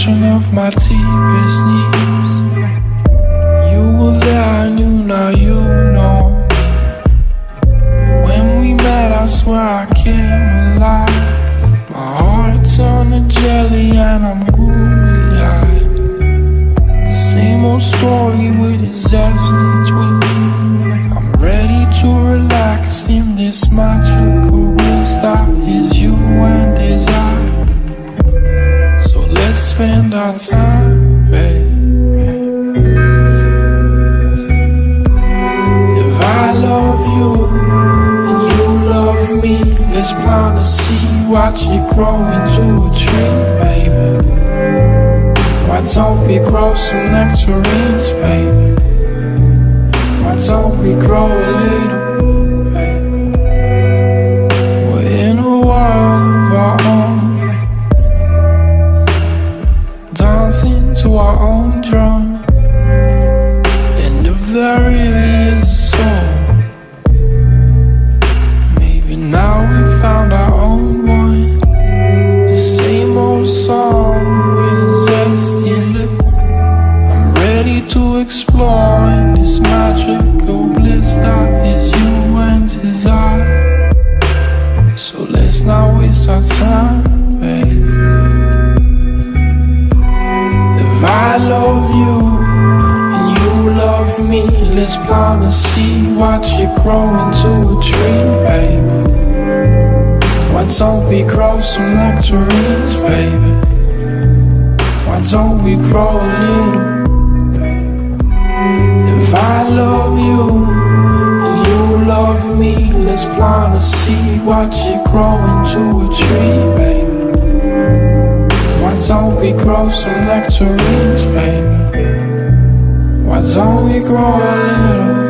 reflection of my deepest needs. You were there, I knew, now you know. But when we met, I swear I came alive. My heart turned to jelly and I'm googly-eyed. The same old story with a zesty twist. I'm ready to relax in this magical bliss that is you and is I. So let's spend our time, baby. If I love you and you love me, let's plant a seed, watch it grow into a tree, baby. Why don't we grow some nectarines, baby? Why don't we grow a little, baby? We're in a world of our own, dancing to our own drum. And if there really is a soul, maybe now we found our own one. The same old song with a zesty look. I'm ready to explore in this magical bliss that is you and is I. So let's not waste our time, baby. If I love you and you love me, let's plant a seed, watch it grow into a tree, baby. Why don't we grow some nectarines, baby? Why don't we grow a little, baby? If I love you and you love me, let's plant a seed, watch it grow into a tree, baby. Why don't we grow some nectarines, baby? Why don't we grow a little?